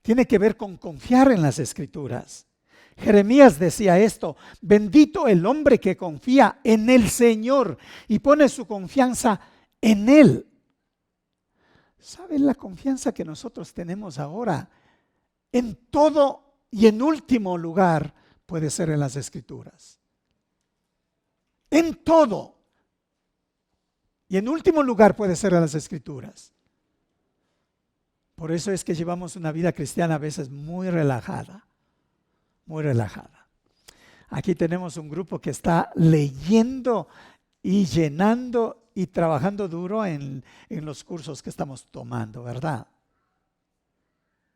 Tiene que ver con confiar en las Escrituras. Jeremías decía esto: bendito el hombre que confía en el Señor y pone su confianza en Él. ¿Saben la confianza que nosotros tenemos ahora? En todo y en último lugar puede ser en las Escrituras. En todo. Y en último lugar puede ser en las Escrituras. Por eso es que llevamos una vida cristiana a veces muy relajada. Muy relajada. Aquí tenemos un grupo que está leyendo y llenando y trabajando duro en los cursos que estamos tomando, ¿verdad?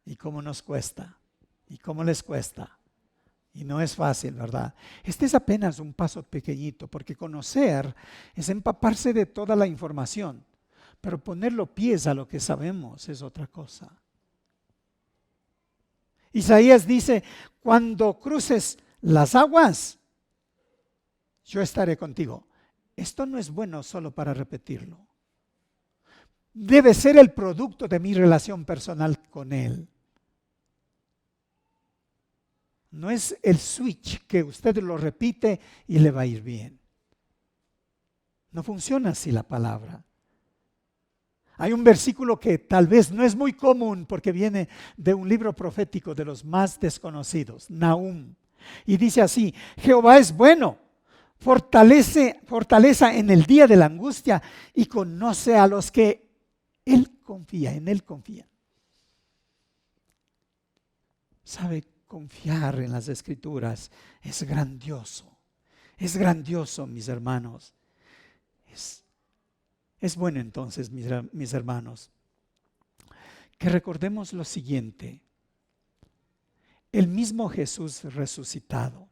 ¿Y cómo nos cuesta? ¿Y cómo les cuesta? Y no es fácil, ¿verdad? Este es apenas un paso pequeñito, porque conocer es empaparse de toda la información, pero ponerlo pies a lo que sabemos es otra cosa. Isaías dice: cuando cruces las aguas, yo estaré contigo. Esto no es bueno solo para repetirlo. Debe ser el producto de mi relación personal con Él. No es el switch que usted lo repite y le va a ir bien. No funciona así la palabra. Hay un versículo que tal vez no es muy común porque viene de un libro profético de los más desconocidos, Nahum. Y dice así: Jehová es bueno, fortaleza en el día de la angustia y conoce a los que Él confía, en Él confía. ¿Sabe? Confiar en las Escrituras es grandioso. Es grandioso, mis hermanos. Es bueno entonces, mis hermanos, que recordemos lo siguiente. El mismo Jesús resucitado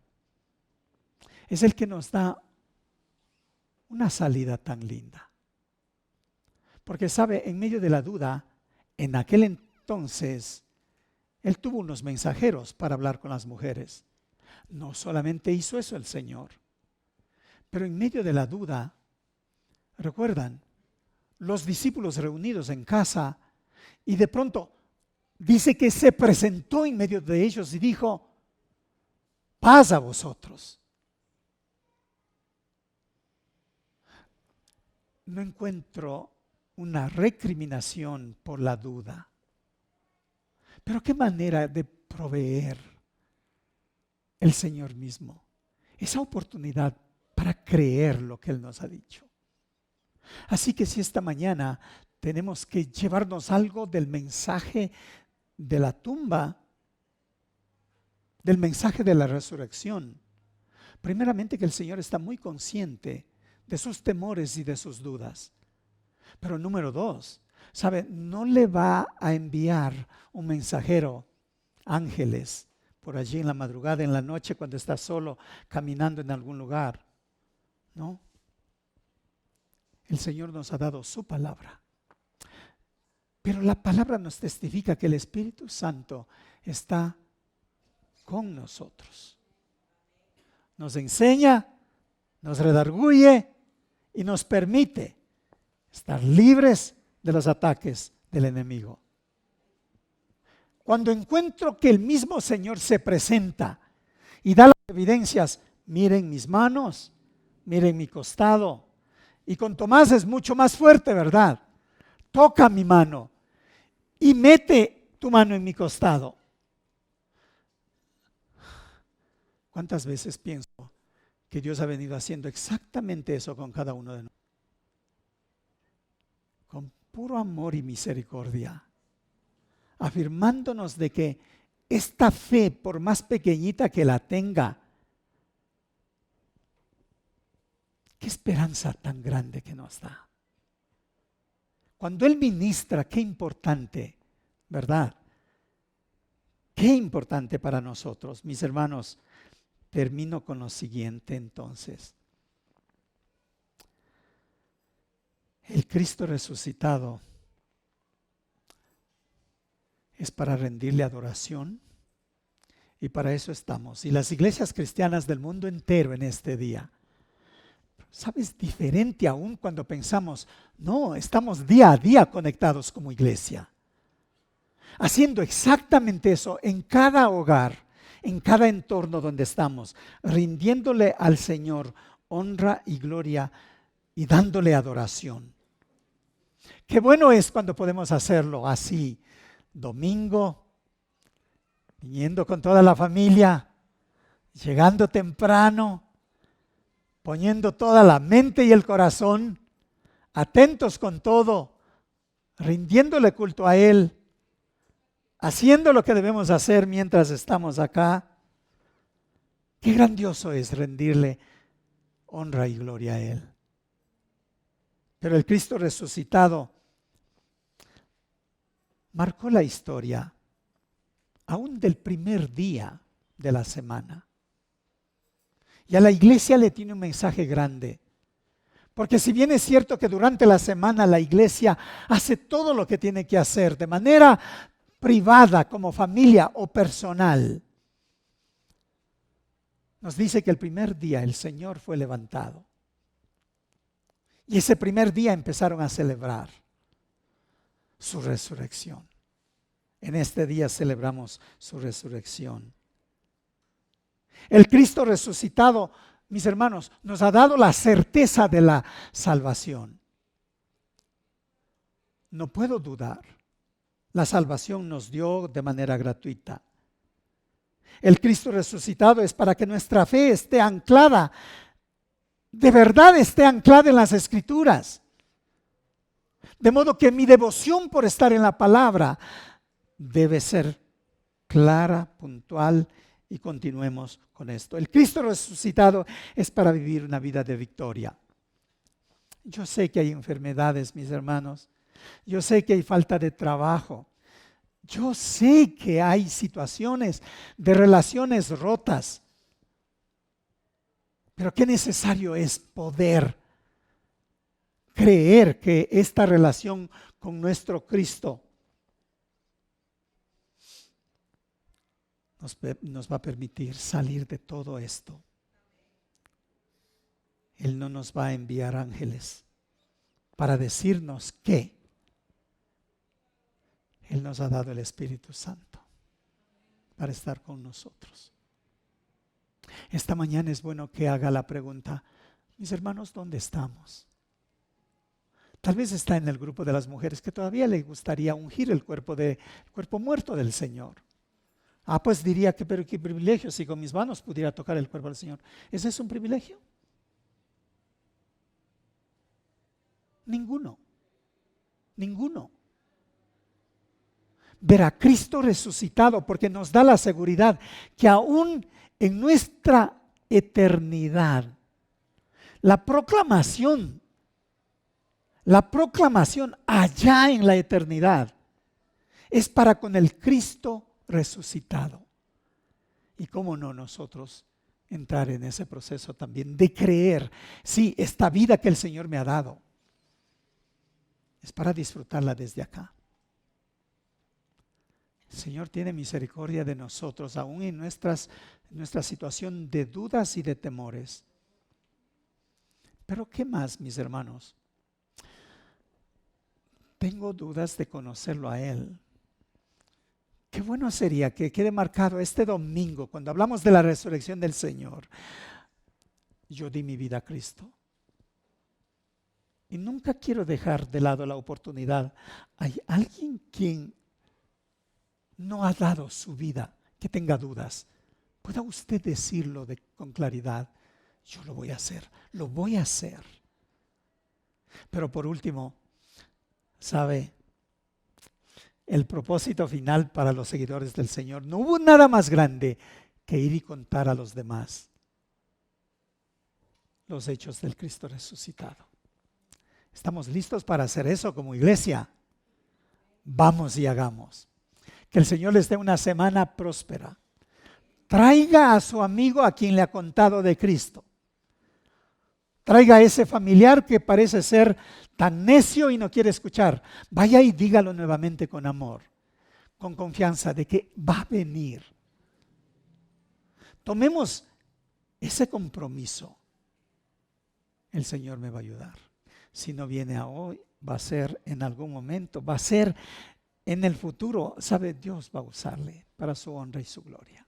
es el que nos da una salida tan linda. Porque sabe, en medio de la duda, en aquel entonces, Él tuvo unos mensajeros para hablar con las mujeres. No solamente hizo eso el Señor, pero en medio de la duda, ¿recuerdan? Los discípulos reunidos en casa, y de pronto dice que se presentó en medio de ellos y dijo: paz a vosotros. No encuentro una recriminación por la duda. Pero qué manera de proveer el Señor mismo esa oportunidad para creer lo que Él nos ha dicho. Así que si esta mañana tenemos que llevarnos algo del mensaje de la tumba, del mensaje de la resurrección, primeramente que el Señor está muy consciente de sus temores y de sus dudas. Pero número dos, ¿sabe? No le va a enviar un mensajero, ángeles, por allí en la madrugada, en la noche, cuando está solo caminando en algún lugar. No. El Señor nos ha dado su palabra. Pero la palabra nos testifica que el Espíritu Santo está con nosotros. Nos enseña, nos redarguye y nos permite estar libres de los ataques del enemigo. Cuando encuentro que el mismo Señor se presenta y da las evidencias: miren mis manos, miren mi costado. Y con Tomás es mucho más fuerte, ¿verdad? Toca mi mano y mete tu mano en mi costado. ¿Cuántas veces pienso que Dios ha venido haciendo exactamente eso con cada uno de nosotros? Con puro amor y misericordia, afirmándonos de que esta fe, por más pequeñita que la tenga, qué esperanza tan grande que nos da. Cuando Él ministra, qué importante, ¿verdad? Qué importante para nosotros, mis hermanos. Termino con lo siguiente entonces. El Cristo resucitado es para rendirle adoración y para eso estamos. Y las iglesias cristianas del mundo entero en este día, ¿sabes? Diferente aún cuando pensamos, no, estamos día a día conectados como iglesia. Haciendo exactamente eso en cada hogar, en cada entorno donde estamos, rindiéndole al Señor honra y gloria y dándole adoración. Qué bueno es cuando podemos hacerlo así, domingo, viniendo con toda la familia, llegando temprano, poniendo toda la mente y el corazón, atentos con todo, rindiéndole culto a Él, haciendo lo que debemos hacer mientras estamos acá. Qué grandioso es rendirle honra y gloria a Él. Pero el Cristo resucitado marcó la historia aún del primer día de la semana. Y a la iglesia le tiene un mensaje grande. Porque si bien es cierto que durante la semana la iglesia hace todo lo que tiene que hacer de manera privada, como familia o personal, nos dice que el primer día el Señor fue levantado. Y ese primer día empezaron a celebrar su resurrección. En este día celebramos su resurrección. El Cristo resucitado, mis hermanos, nos ha dado la certeza de la salvación. No puedo dudar. La salvación nos dio de manera gratuita. El Cristo resucitado es para que nuestra fe esté anclada, de verdad esté anclada en las Escrituras. De modo que mi devoción por estar en la palabra debe ser clara, puntual, y continuemos con esto. El Cristo resucitado es para vivir una vida de victoria. Yo sé que hay enfermedades, mis hermanos. Yo sé que hay falta de trabajo. Yo sé que hay situaciones de relaciones rotas. Pero qué necesario es poder creer que esta relación con nuestro Cristo nos va a permitir salir de todo esto. Él no nos va a enviar ángeles para decirnos que Él nos ha dado el Espíritu Santo para estar con nosotros. Esta mañana es bueno que haga la pregunta, mis hermanos, ¿dónde estamos? Tal vez está en el grupo de las mujeres que todavía le gustaría ungir el cuerpo muerto del Señor. Pues diría que, pero qué privilegio si con mis manos pudiera tocar el cuerpo del Señor. ¿Ese es un privilegio? Ninguno. Ver a Cristo resucitado, porque nos da la seguridad que aún en nuestra eternidad, la proclamación allá en la eternidad es para con el Cristo resucitado. Y cómo no nosotros entrar en ese proceso también de creer, sí, esta vida que el Señor me ha dado es para disfrutarla desde acá. El Señor tiene misericordia de nosotros, aún en nuestra situación de dudas y de temores. Pero ¿qué más, mis hermanos? Tengo dudas de conocerlo a Él. Qué bueno sería que quede marcado este domingo, cuando hablamos de la resurrección del Señor. Yo di mi vida a Cristo. Y nunca quiero dejar de lado la oportunidad. Hay alguien quien no ha dado su vida, que tenga dudas. ¿Pueda usted decirlo con claridad? Yo lo voy a hacer, lo voy a hacer. Pero por último, ¿sabe? el propósito final para los seguidores del Señor. No hubo nada más grande que ir y contar a los demás los hechos del Cristo resucitado. ¿Estamos listos para hacer eso como iglesia? Vamos y hagamos. Que el Señor les dé una semana próspera. Traiga a su amigo a quien le ha contado de Cristo. Traiga a ese familiar que parece ser tan necio y no quiere escuchar. Vaya y dígalo nuevamente con amor, con confianza de que va a venir. Tomemos ese compromiso. El Señor me va a ayudar. Si no viene a hoy, va a ser en algún momento, va a ser en el futuro. Sabe, Dios va a usarle para su honra y su gloria.